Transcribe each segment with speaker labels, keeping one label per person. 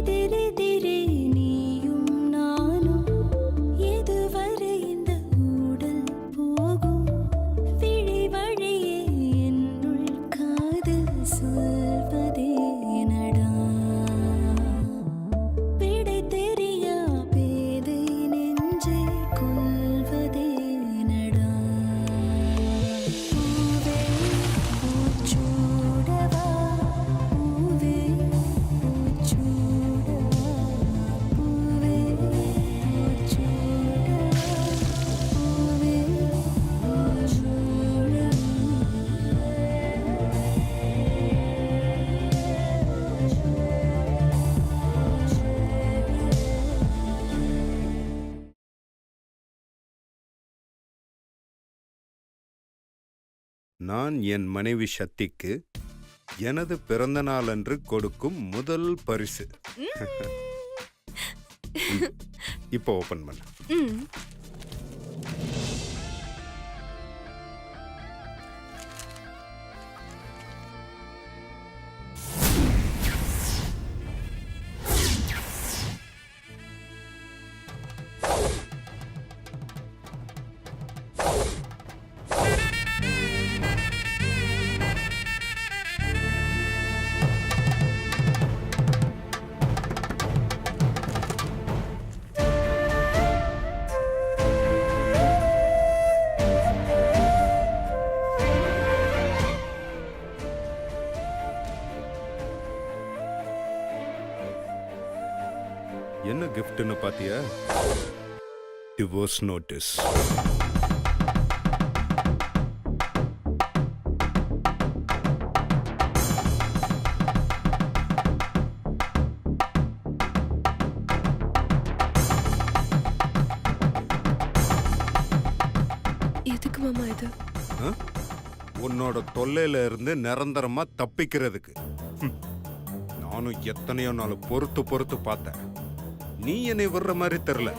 Speaker 1: எதிரெதிரே நீயும் நானும் எதுவரை இந்த ஊடல் போகும் விழி வழியே என்னுள் காதல் சொல்வதே நடா விடை தெரியா பேதை நெஞ்சை கொள்வதே நடா பூவே பூச்சூடவா பூவே பூச்சூடவா பூவே பூச்சூடவா பூவே
Speaker 2: நான் என் மனைவி சக்திக்கு எனது பிறந்த நாளன்று கொடுக்கும் முதல் பரிசு. இப்போ ஓபன் பண்ண. என்ன கிஃப்ட்னு பாத்தியா? Divorce notice.
Speaker 3: எதுக்கு மாமா இது?
Speaker 2: உன்னோட தொல்லையில இருந்து நிரந்தரமா தப்பிக்கிறதுக்கு. நானும் எத்தனையோ நாள் பொறுத்து பார்த்தேன். நீ என்னை விடுற மாதிரி தெரியல.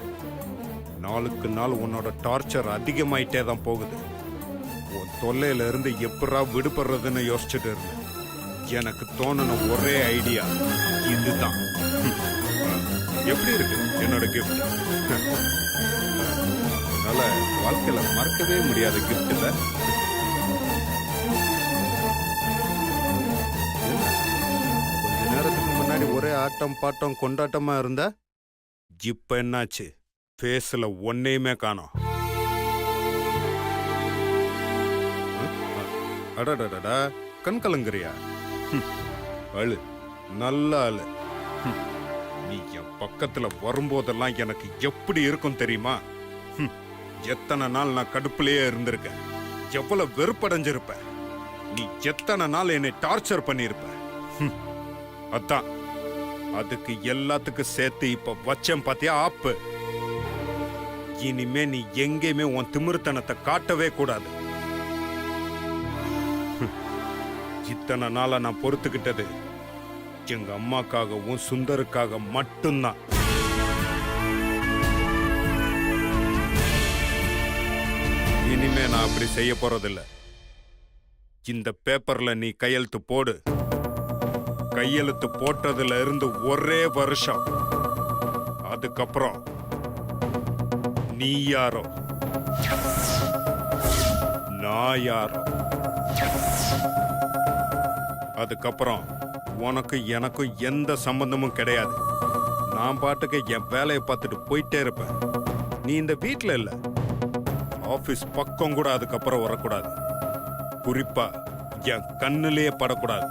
Speaker 2: நாளுக்கு நாள் உன்னோட டார்ச்சர் அதிகமாயிட்டே தான் போகுது. உன் தொல்லையில இருந்து எப்படா விடுபடுறதுன்னு யோசிச்சுட்டு இருந்தேன். எனக்கு தோணுன ஒரே ஐடியா இதுதான். எப்படி இருக்கு என்னோட கிஃப்ட்? அதனால வாழ்க்கையில மறக்கவே முடியாத கிஃப்ட் இல்ல. கொஞ்ச நேரத்துக்கு முன்னாடி ஒரே ஆட்டம் பாட்டம் கொண்டாட்டமா இருந்த, இப்ப என்னாச்சு? ஃபேஸ்ல ஒன்னையுமே காணோம். அடடடடா, கண் கலங்குறியா? அழு, நல்ல அழு. நீ என் பக்கத்துல வரும்போதெல்லாம் எனக்கு எப்படி இருக்கும் தெரியுமா? எத்தனை நாள் நான் கடுப்புலயே இருந்திருக்கேன். எவ்வளவு வெறுப்படைஞ்சிருப்ப. நீ எத்தனை நாள் என்னை டார்ச்சர் பண்ணிருப்ப. அதான் அதுக்கு எல்லாத்துக்கும் சேர்த்து இப்ப வச்சேன் பாத்தியா ஆப்பு. இனிமே நீ எங்கேயுமே உன் திமிருத்தனத்தை காட்டவே கூடாது. இத்தனை நாளா நான் பொறுத்துக்கிட்டது எங்க அம்மாக்காகவும் சுந்தருக்காக மட்டும்தான். இனிமே நான் அப்படி செய்ய போறதில்ல. இந்த பேப்பர்ல நீ கையெழுத்து போடு. கையெழுத்து போட்டதுல இருந்து ஒரே வருஷம். அதுக்கப்புறம் நீ யாரோ நான் யாரோ. அதுக்கப்புறம் உனக்கு எனக்கும் எந்த சம்பந்தமும் கிடையாது. நான் பாட்டுக்கு என் வேலையை பார்த்துட்டு போயிட்டே இருப்பேன். நீ இந்த வீட்டில் இல்ல, ஆபீஸ் பக்கம் கூட அதுக்கப்புறம் வரக்கூடாது. குறிப்பா என் கண்ணிலேயே படக்கூடாது.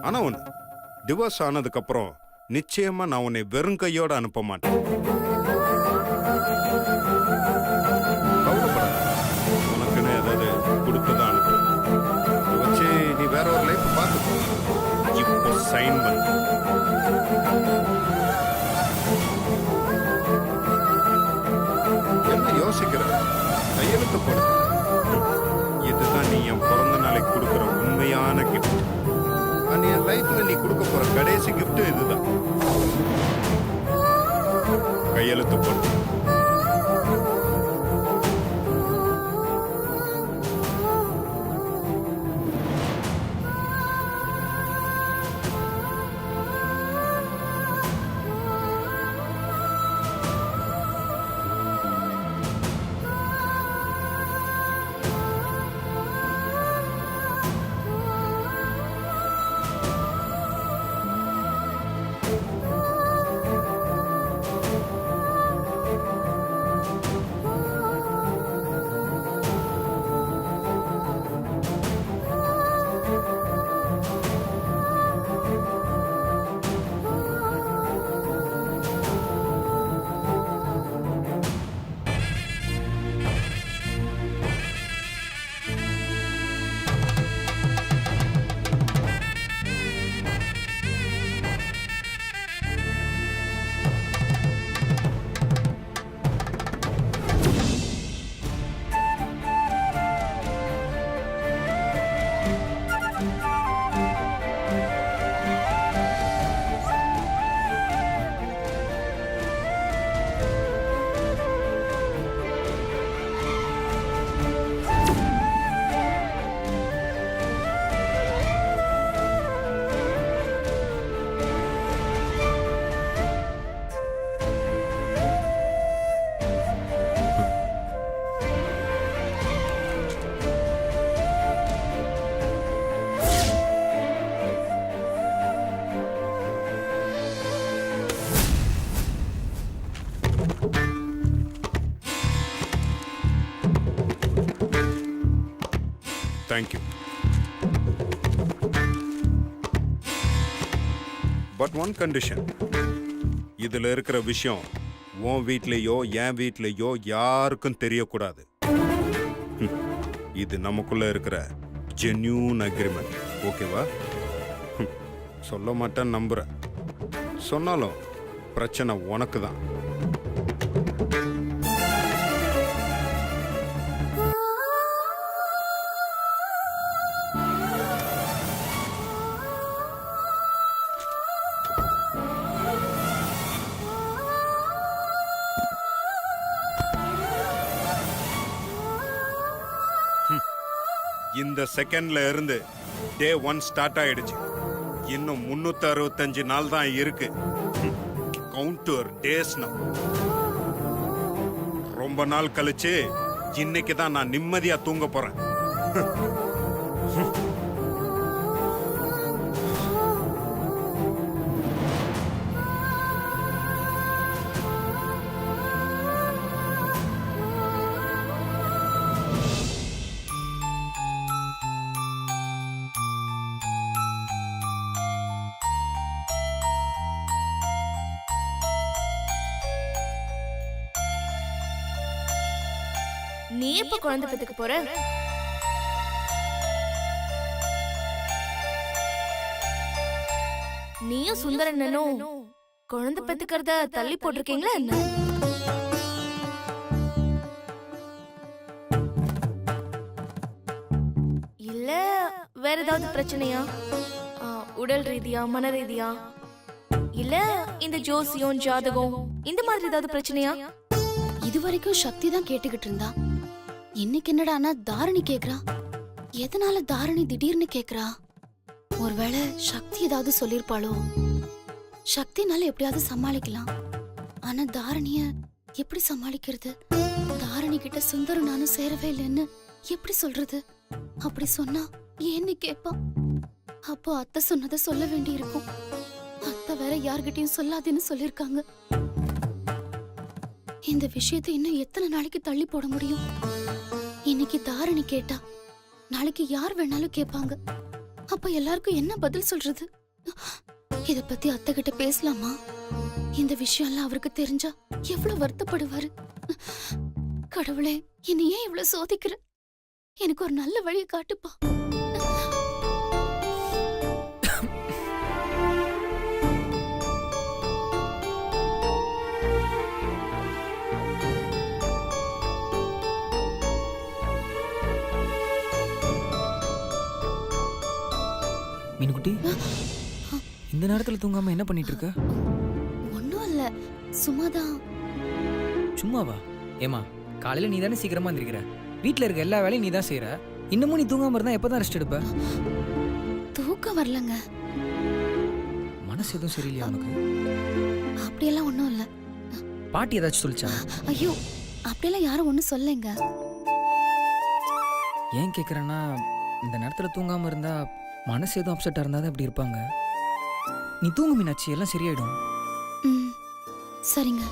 Speaker 2: ஆனா ஒண்ணு, டிவோர்ஸ் ஆனதுக்கு அப்புறம் நிச்சயமா நான் உன்னை வெறும் கையோட அனுப்ப மாட்டேன். கவலைப்படாத, உனக்குன்னு ஏதாவது கொடுத்துதான் அனுப்பு. அதை வச்சு நீ வேற ஒரு லைஃப் பார்த்து இப்போ சைன் பண்ணு. என்ன யோசிக்கிற? கையெழுத்து போடு. இதுதான் நீ என் பிறந்த நாளைக்கு கொடுக்குற உண்மையான கிஃப்ட். நீ என் லைஃப்ல நீ கொடுக்க போற கடைசி கிஃப்ட் இதுதான். கையெழுத்து போடு. தேங்க்யூ. பட் ஒன் கண்டிஷன், இதுல இருக்கிற விஷயம் உன் வீட்லயோ என் வீட்லயோ யாருக்கும் தெரியக்கூடாது. இது நமக்குள்ள இருக்கிற ஜென்யூன் அக்ரிமெண்ட். ஓகேவா? சொல்ல மாட்டேன்னு நம்புறேன். சொன்னாலும் பிரச்சனை உனக்கு தான். இந்த செகண்ட்ல இருந்து டே 1 ஸ்டார்ட் ஆயிடுச்சு. இன்னும் 365 நாள் தான் இருக்கு. கவுண்ட் யுவர் டேஸ் நவ. ரொம்ப நாள் கழிச்சு இன்னைக்கு தான் நான் நிம்மதியா தூங்க போறேன்.
Speaker 3: நீ எப்ப குழந்தை பெத்துக்க போற? நீயும் சுந்தரண்ணனும் குழந்தை பெத்துக்கிறத தள்ளி போட்டிருக்கீங்களா என்ன? இல்ல வேற ஏதாவது பிரச்சனையா? உடல் ரீதியா, மன ரீதியா, இல்ல இந்த ஜோசியம் ஜாதகம் இந்த மாதிரி ஏதாவது பிரச்சனையா?
Speaker 4: இது வரைக்கும் சக்தி தான் கேட்டுக்கிட்டு இருந்தா. இன்னைக்கு என்னடானா தாரணி கேக்குறா. எதனால தாரணி திடீர்னு கேக்குறா? ஒருவேளை சக்தி ஏதாவது சொல்லிருப்பாளோ? சக்தினால எப்படியாவது சமாளிக்கலாம். ஆனா தாரணிய எப்படி சமாளிக்கிறது? தாரணி கிட்ட சுந்தரம் நானும் சேரவே இல்லைன்னு எப்படி சொல்றது? அப்படி சொன்னா ஏன்னு கேட்பான். அப்போ அத்தை சொன்னதை சொல்ல வேண்டி இருக்கும். அத்தை வேற யார்கிட்டயும் சொல்லாதேன்னு சொல்லிருக்காங்க. இந்த விஷயத்தை இன்னும் எத்தனை நாளைக்கு தள்ளி போட முடியும்? இன்னைக்கு தாரணி கேட்டா நாளைக்கு யார் வேணாலும் கேட்பாங்க. அப்ப எல்லாருக்கும் என்ன பதில் சொல்றது? இத பத்தி அத்தை கிட்ட பேசலாமா? இந்த விஷயம் எல்லாம் அவருக்கு தெரிஞ்சா எவ்வளவு வருத்தப்படுவாரு. கடவுளே, என்னை ஏன் இவ்வளவு சோதிக்கிற? எனக்கு ஒரு நல்ல வழியை காட்டுப்பா.
Speaker 5: மீனுக்குட்டி, இந்த நேரத்துல தூங்காம என்ன பண்ணிட்டு இருக்க?
Speaker 4: ஒண்ணும் இல்ல, சும்மாதான்.
Speaker 5: சும்மாவா? ஏமா, காலையில நீ தானே சீக்கிரமா எந்திரிக்கிற. வீட்ல இருக்க எல்லா வேலையும் நீ தான் செய்யற. இன்னமும் நீ தூங்காம இருந்தா எப்பதான் ரெஸ்ட் எடுப்ப?
Speaker 4: தூக்கம் வரலங்க.
Speaker 5: மனசு எதுவும் சரியில்லையா உனக்கு?
Speaker 4: அப்படியெல்லாம் ஒண்ணும் இல்ல.
Speaker 5: பாட்டி ஏதாச்சும் சொல்லிச்சா?
Speaker 4: ஐயோ, அப்படியெல்லாம் யாரும் ஒண்ணும் சொல்லலைங்க.
Speaker 5: ஏன் கேக்குறேன்னா, இந்த நேரத்துல தூங்காம இருந்தா மனசு எதுவும் அப்செட்டா இருந்தாதான் அப்படி இருப்பாங்க. நீ தூங்கு மீனாட்சி, எல்லாம் சரியாயிடும்.
Speaker 4: சரிங்க.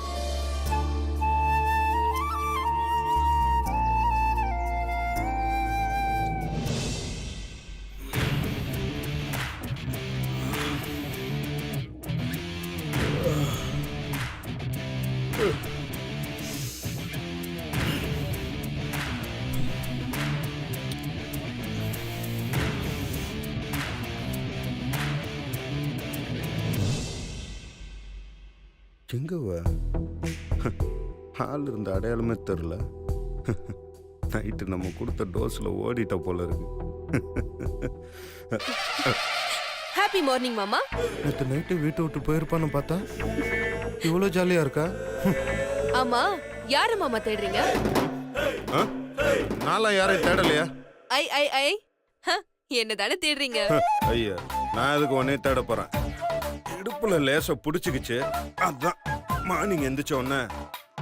Speaker 2: எங்கவ ஆள் இருந்த அடையாளமே தெரில. நைட்டு நம்ம கொடுத்த டோஸில் ஓடிட்ட போல இருக்கு.
Speaker 3: ஹாப்பி மார்னிங் மாமா.
Speaker 2: நேற்று நைட்டு வீட்டை விட்டு போயிருப்பான்னு பார்த்தா இவ்வளோ ஜாலியாக இருக்கா?
Speaker 3: ஆமா, யாரு மாமா தேடுறீங்க?
Speaker 2: நான்லாம் யாரையும் தேடலையா?
Speaker 3: ஐ ஐ ஐ என்ன தானே தேடுறீங்க?
Speaker 2: ஐயா, நான் எதுக்கு உடனே தேட போறேன்? இடுப்புல லேச புடிச்சுக்கிச்சு, அதான் மார்னிங் எந்திரிச்ச உடனே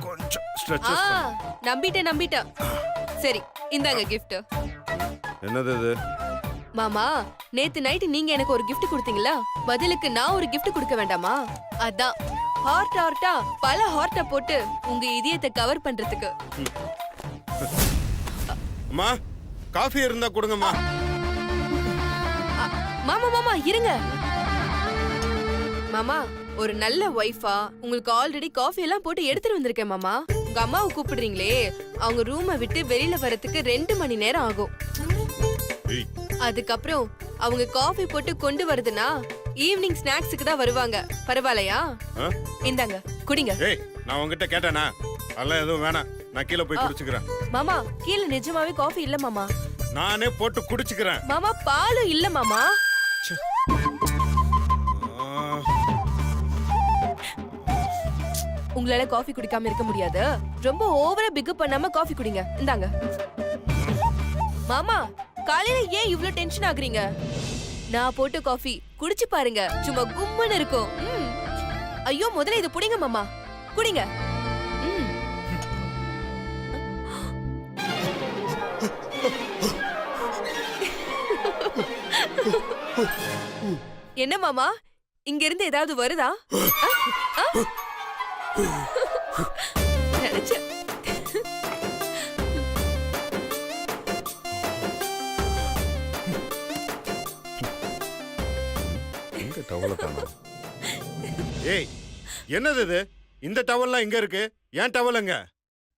Speaker 2: கொஞ்சம் ஸ்ட்ரெச்சஸ்
Speaker 3: நம்பிட்டேன். சரி, இந்தாங்க gift.
Speaker 2: என்னது இது?
Speaker 3: மாமா, நேத்து நைட் நீங்க எனக்கு ஒரு gift கொடுத்தீங்களா? பதிலுக்கு நான் ஒரு gift கொடுக்க வேண்டாமா? அதான் ஹார்ட்டா பல ஹார்ட்ட போட்டு உங்க இதயத்தை கவர் பண்றதுக்கு.
Speaker 2: அம்மா, காஃபி இருந்தா கொடுங்கம்மா.
Speaker 6: மாமா மாமா இருங்க. மாமா ஒரு நல்ல ஒய்ஃபா உங்களுக்கு ஆல்ரெடி காஃபி எல்லாம் போட்டு எடுத்துட்டு வந்திருக்கேன் மாமா. உங்க அம்மாவை கூப்பிடுறீங்களே, அவங்க ரூமை விட்டு வெளியில வரதுக்கு 2 மணி நேரம் ஆகும்.
Speaker 2: ஏய்,
Speaker 6: அதுக்கப்புறம் அவங்க காஃபி போட்டு கொண்டு வருதுன்னா ஈவினிங் ஸ்நாக்ஸுக்கு தான் வருவாங்க. பரவாயில்லையா?
Speaker 2: ஆ?
Speaker 6: இந்தாங்க குடிங்க.
Speaker 2: ஏய், நான் உங்ககிட்ட கேட்டேனா? அதெல்லாம் எதுவும் வேணாம், நான் கீழே போய் குடிச்சுக்கிறேன்.
Speaker 6: மாமா கீழே நிஜமாவே காஃபி இல்ல மாமா.
Speaker 2: நானே போட்டு குடிச்சுக்கிறேன்.
Speaker 6: மாமா பாலும் இல்ல மாமா.
Speaker 2: ஆ,
Speaker 6: உங்களால காஃபி குடிக்காம இருக்க முடியாது. ரொம்ப ஓவரா பிக்கப் பண்ணாம காஃபி குடிங்க. இந்தாங்க. மாமா காலையில ஏன் இவ்ளோ டென்ஷன் ஆகுறீங்க? நான் போட்ட காஃபி குடிச்சு பாருங்க, சும்மா கும்முன்னு இருக்கும். ஐயோ முதல்ல இது புடிங்க மாமா, குடிங்க. என்ன மாமா, இங்க இருந்து ஏதாவது வருதா? நினைச்சேன்.
Speaker 2: எங்க டவல காணோம்? ஏய், என்னது இது? இந்த டவல்லாம் எங்க இருக்கு? ஏன் டவலுங்க?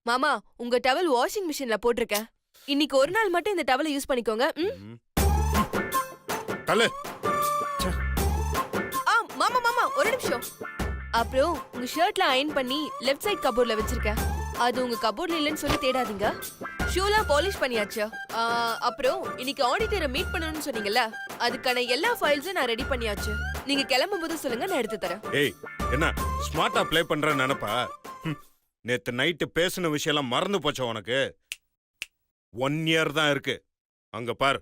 Speaker 6: மாமா உங்க டவல் வாஷிங் மிஷின்ல போட்டிருக்கேன். இன்னைக்கு ஒரு நாள் மட்டும் இந்த டவலை யூஸ் பண்ணிக்கோங்க.
Speaker 2: தள்ளு.
Speaker 6: மாமா மாமா ஒரு நிமிஷம். அப்புறம் உங்க ஷர்ட்ல அயர்ன் பண்ணி லெஃப்ட் சைடு கபோர்ட்ல வச்சிருக்கேன். அது உங்க கபோர்ட்ல இல்லைன்னு சொல்லி தேடாதீங்க. ஷூலாம் பாலிஷ் பண்ணியாச்சு. அப்புறம் இன்னைக்கு ஆடிட்டரை மீட் பண்ணணும்னு சொன்னீங்கல்ல, அதுக்கான எல்லா ஃபைல்ஸும் நான் ரெடி பண்ணியாச்சு. நீங்க கிளம்பும்போது சொல்லுங்க, நான் எடுத்து தரேன்.
Speaker 2: ஏய், என்ன ஸ்மார்ட்டா ப்ளே பண்றேன்னு நினைப்பா? நேத்து நைட்டு பேசின விஷயம் எல்லாம் மறந்து போச்சா உனக்கு? 1 இயர் தான் இருக்கு. அங்க பாரு.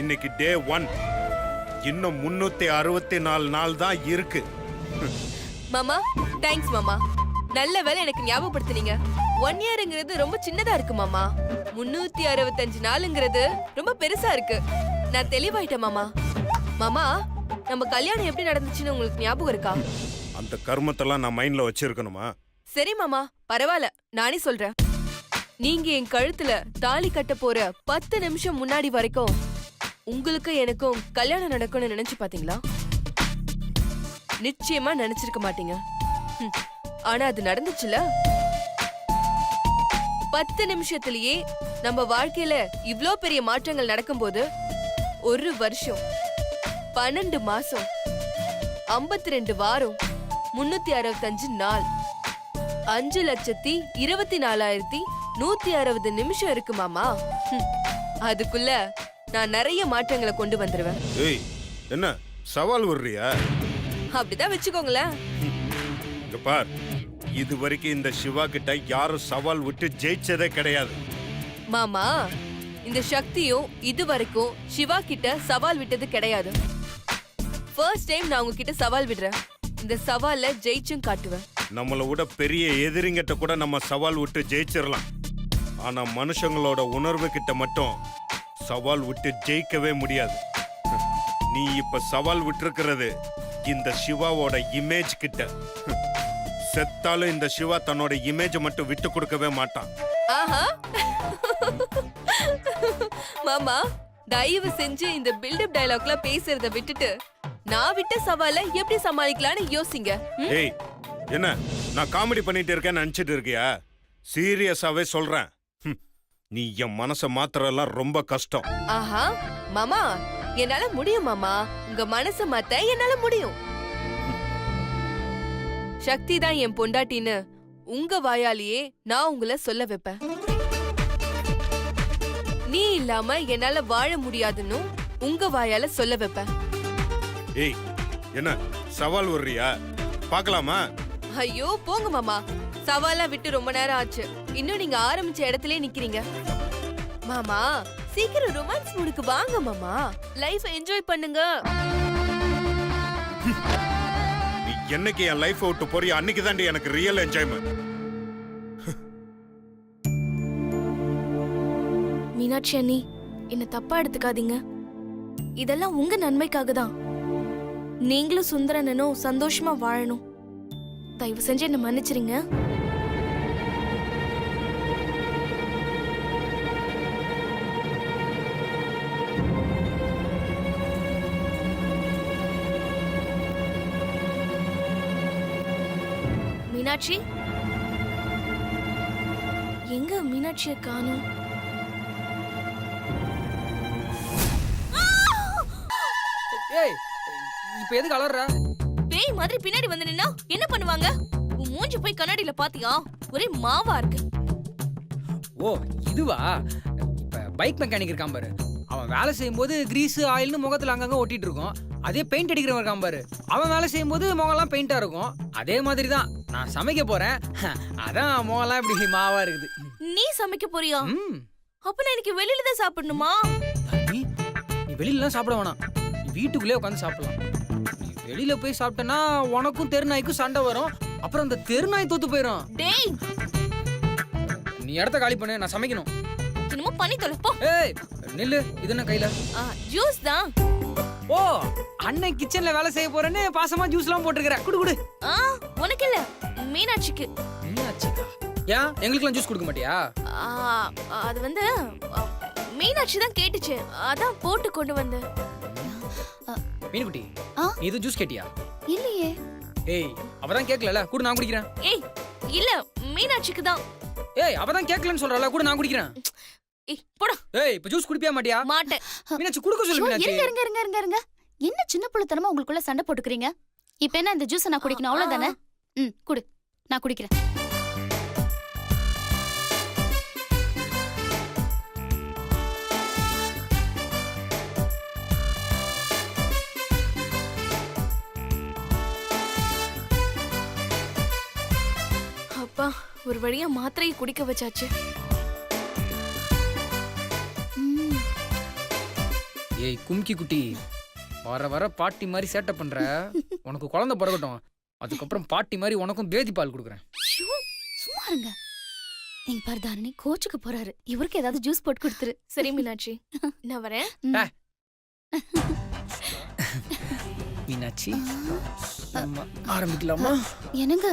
Speaker 2: இன்னைக்கு டே 1. இன்னும் 364 நாள் தான் இருக்கு.
Speaker 6: மாமா தேங்க்ஸ் மாமா. நல்ல வேளை எனக்கு ஞாபகப்படுத்துனீங்க. 1 இயர்ங்கிறது ரொம்ப சின்னதா இருக்கு மாமா. 365 நாளுங்கிறது ரொம்ப பெருசா இருக்கு. நான் தெளிவாயிட்டேன் மாமா. மாமா நம்ம கல்யாணம் எப்படி நடந்துச்சுன்னு உங்களுக்கு ஞாபகம் இருக்கா?
Speaker 2: அந்த கர்மத்தெல்லாம் நான் மைண்ட்ல வச்சிருக்கணுமா?
Speaker 6: சரி மாமா பரவாயில்ல, நானே சொல்றேன். நீங்க என் கழுத்துல தாலி கட்ட போற 10 நிமிஷம் முன்னாடி வரைக்கும் உங்களுக்கு எனக்கும் கல்யாணம் நடக்கும்னு நினைச்சு பாத்தீங்களா? நிச்சயமா நினைச்சிருக்க மாட்டீங்க. ஆனா அது நடந்துச்சுல. 10 நிமிஷத்திலேயே நம்ம வாழ்க்கையில இவ்ளோ பெரிய மாற்றங்கள் நடக்கும்போது 1 வருஷம் 12 மாசம் 52 வாரம் 365 நாள் 5,24,160 நிமிஷம் இருக்கு மாமா. அதுக்குள்ள நான் நிறைய மாற்றங்களை கொண்டு வந்துருவேன்.
Speaker 2: ஏய், என்ன சவால் விடுறியா?
Speaker 6: அப்படிதான் வச்சுக்கோங்களேன்.
Speaker 2: இங்க பார், இது வரைக்கும் இந்த சிவா கிட்ட யாரும் சவால் விட்டு ஜெயிச்சதே கிடையாது.
Speaker 6: மாமா இந்த சக்தியும் இது வரைக்கும் சிவா கிட்ட சவால் விட்டது கிடையாது. ஃபர்ஸ்ட் டைம் நான் உங்ககிட்ட சவால் விடுறேன். இந்த சவால்ல ஜெயிச்சும் காட்டுவேன்.
Speaker 2: நம்மளை விட பெரிய எதிரிங்கிட்ட கூட நம்ம சவால் விட்டு ஜெயிச்சிடலாம். ஆனா மனுஷங்களோட உணர்வு கிட்ட மட்டும் சவால் விட்டு ஜெயிக்கவே முடியாது. நீ இப்ப சவால் விட்டுருக்கிறது இந்த சிவாவோட இமேஜ் கிட்ட. செத்தாலும் இந்த சிவா தன்னோட இமேஜ் மட்டும் விட்டு கொடுக்கவே மாட்டான்.
Speaker 6: ஆஹா மாமா தயவு செஞ்சு இந்த பில்டப் டயலாக்ல பேசுறத விட்டுட்டு நான் விட்ட சவால எப்படி சமாளிக்கலாம்னு யோசிங்க.
Speaker 2: ஏய், என்ன நான் காமெடி பண்ணிட்டு இருக்கேன்னு நினைச்சிட்டு இருக்கியா? சீரியஸாவே சொல்றேன். நீ என் மனச மாத்திரலாம் ரொம்ப கஷ்டம்.
Speaker 6: ஆஹா மாமா என்னால முடியும் மாமா. உங்க மனச மாத்த என்னால முடியும். சக்தி தான் என் பொண்டாட்டின்னு உங்க வாயாலேயே நான் உங்களை சொல்ல வைப்பேன். நீ இல்லாம என்னால வாழ முடியாதுன்னு உங்க வாயால சொல்ல வைப்பேன்.
Speaker 2: ஏய், என்ன சவால் விடுறியா? பார்க்கலாமா?
Speaker 6: ஐயோ போங்க மாமா, சவாலா விட்டு ரொம்ப நேரம் ஆச்சு. இன்னும் நீங்க ஆரம்பிச்ச இடத்துலயே நிக்கிறீங்க. மாமா சீக்கிரம் ரொமான்ஸ் மூடுக்கு வாங்க மாமா. லைஃப் என்ஜாய் பண்ணுங்க.
Speaker 2: நீ என்னைக்கு என் லைஃப் விட்டு போறியோ அன்னைக்கு தாண்டி எனக்கு ரியல் என்ஜாய்மெண்ட்.
Speaker 3: மீனாட்சி அண்ணி, என்ன தப்பா எடுத்துக்காதீங்க. இதெல்லாம் உங்க நன்மைக்காக தான். நீங்களும் சுந்தரனனும் சந்தோஷமா வாழணும். தயவு செஞ்சு என்ன மன்னிச்சிருங்க. மீனாட்சி, எங்க மீனாட்சியை காணோம்?
Speaker 5: ஏய் இப்போ எதுக்கு அலறற?
Speaker 3: பேய் மாதிரி பின்னாடி வந்து நின்னா என்ன பண்ணுவாங்க? உன் மூஞ்சி போய் கண்ணாடியில பாத்தியா? ஒரே மாவா இருக்கு.
Speaker 5: ஓ இதுவா? இப்ப பைக் மெக்கானிக் இருக்கான் பாரு, அவன் வேலை செய்யும்போது கிரீஸ் ஆயில்னு முகத்துல அங்கங்க ஒட்டிட்டு இருக்கும். அதே பெயிண்ட் அடிக்கிறவன் இருக்கான் பாரு, அவன் வேலை செய்யும்போது முகம்லாம் பெயிண்டா இருக்கும். அதே மாதிரி தான் நான் சமைக்க போறேன், அதான் முகம்லாம் இப்படி மாவா இருக்குது.
Speaker 3: நீ சமைக்க போறியா?
Speaker 5: ம்.
Speaker 3: அப்ப நான் இன்னைக்கு வெளியில தான் சாப்பிடணுமா?
Speaker 5: நீ நீ வெளியிலலாம் சாப்பிட வேணாம், நீ வீட்டுக்குள்ளே உட்காந்து சாப்பிடலாம். நீ வெளியில போய் சாப்பிட்டனா உனக்கும் தெருநாய்க்கும் சண்டை வரும், அப்புறம் அந்த தெருநாய் தோத்து போயிடும்.
Speaker 3: டேய்,
Speaker 5: நீ இடத்த காலி பண்ணு, நான் சமைக்கணும்.
Speaker 3: என்னமோ பண்ணி தொலை போ.
Speaker 5: ஏய் நில்லு, இது என்ன கையில?
Speaker 3: ஜூஸ் தான்.
Speaker 5: ஓ அண்ணன் கிச்சன்ல வேலை செய்ய போறேன்னு பாசமா ஜூஸ்லாம் போட்டுருக்கற. குடு குடு.
Speaker 3: உனக்கு இல்ல, மீனாட்சிக்கு.
Speaker 5: மீனாட்சிக்கா? ஏன் எங்களுக்குலாம் ஜூஸ் கொடுக்க மாட்டியா?
Speaker 3: அது வந்து மீனாட்சி தான் கேட்டுச்சு, அதான் போட்டு கொண்டு வந்தேன்.
Speaker 5: மீனுக்குட்டி,
Speaker 4: ஆ?
Speaker 5: நீ இது ஜூஸ் கேட்டியா?
Speaker 4: இல்லையே.
Speaker 5: ஏய் அவதான் கேக்கலல, குடு நான் குடிக்கிறேன்.
Speaker 3: ஏய் இல்ல, மீனாட்சிக்கு தான்.
Speaker 5: ஏய் அவதான் கேக்கலன்னு சொல்றல, குடு நான் குடிக்கிறேன்.
Speaker 3: ஏய் போடா.
Speaker 5: ஏய் இப்ப ஜூஸ் குடிப்பியா மாட்டியா?
Speaker 3: மாட்டேன்.
Speaker 5: மீனாட்சி குடுக்க சொல்லு.
Speaker 4: ஐயோ,
Speaker 5: மீனாட்சி
Speaker 4: இருங்க இருங்க இருங்க இருங்க இருங்க. என்ன சின்ன புள்ளத்தனமா உங்களுக்குள்ள சண்டை போட்டுக்கிறீங்க? இப்ப என்ன இந்த ஜூஸை நான் குடிக்கணும் அவ்வளவுதானே? ம் குடு, நான் குடிக்கிறேன்.
Speaker 3: அப்பா, ஒரு வழியா மாத்திரையை குடிக்க வச்சாச்சு.
Speaker 4: ம்,
Speaker 5: ஏய் கும்கி குட்டி, வர வர பாட்டி மாதிரி சேட்டை பண்ற. உனக்கு குழந்தை பிறக்கட்டும், அதுக்கப்புறம் பாட்டி மாதிரி உனக்கும் பேதி பால் கொடுக்குறேன்.
Speaker 4: ஐயோ, சும்மா இருங்க. நீங்க பாரு தாரணி கோச்சுக்கு போறாரு, இவருக்கு ஏதாவது ஜூஸ் போட்டு கொடுத்துரு.
Speaker 3: சரி மீனாட்சி, நான் வரேன்.
Speaker 5: மீனாட்சி நம்ம ஆரம்பிக்கலாமா?
Speaker 4: என்னங்க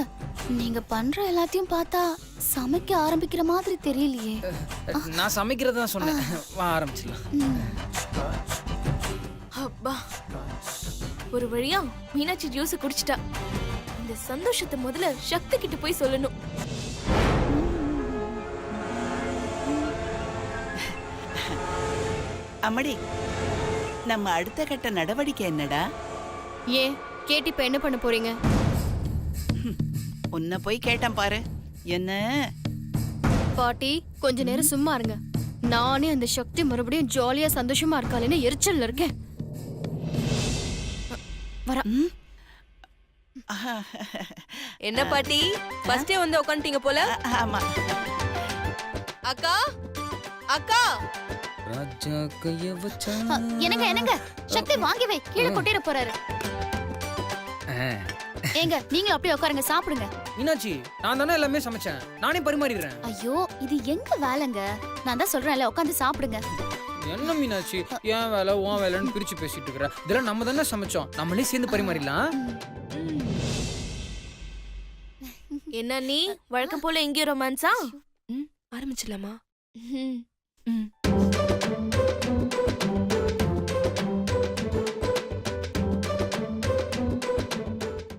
Speaker 4: நீங்க பண்ற எல்லாத்தையும் பார்த்தா சமைக்க ஆரம்பிக்கிற மாதிரி தெரியலையே.
Speaker 5: நான் சமைக்கிறதா சொன்னேன், வா ஆரம்பிச்சிடலாம்.
Speaker 4: ம்,
Speaker 3: அப்பா, ஒரு வழியா மீனாட்சி ஜூஸ் குடிச்சிட்டா. இந்த சந்தோஷத்தை முதல்ல சக்தி கிட்ட போய் சொல்லணும்.
Speaker 7: அம்மடி, நம்ம அடுத்த கட்ட நடவடிக்கை என்னடா?
Speaker 8: ஏன் கேட்டு இப்ப என்ன பண்ண போறீங்க?
Speaker 7: உன்னை போய் கேட்டேன் பாரு. என்ன?
Speaker 8: பாட்டி கொஞ்ச நேரம் சும்மா இருங்க. நானே அந்த சக்தி மறுபடியும் ஜாலியா சந்தோஷமா இருக்காளேன்னு எரிச்சல்ல இருக்கேன்.
Speaker 7: ம்?
Speaker 6: என்ன பாட்டி ஃபர்ஸ்டே வந்து உட்காந்துட்டீங்க போல.
Speaker 7: ஆமா.
Speaker 6: அக்கா அக்கா,
Speaker 5: ராஜா கைய வச்சா.
Speaker 4: என்னங்க என்னங்க சக்தி வாங்கி வை, கீழே கொட்டிட போறாரு. ஏங்க நீங்களும் அப்படியே உட்காருங்க, சாப்பிடுங்க.
Speaker 5: மீனாட்சி, நான் தானே எல்லாமே சமைச்சேன், நானே பரிமாறிடுறேன்.
Speaker 4: ஐயோ இது எங்க வேலைங்க? நான் தான் சொல்றேன்ல உட்காந்து சாப்பிடுங்க.
Speaker 5: என்ன மீனாட்சி, ஏன் வேலை உன் வேலைன்னு பிரிச்சு பேசிட்டு இருக்கிற? இதெல்லாம் நம்ம தானே சமைச்சோம், நம்மளே சேர்ந்து பரிமாறிடலாம்.
Speaker 3: என்ன நீ வழக்கம் போல எங்கேயும் ரொமான்ஸா?
Speaker 6: ஆரம்பிச்சிடலாமா?
Speaker 3: ம்.
Speaker 6: ம்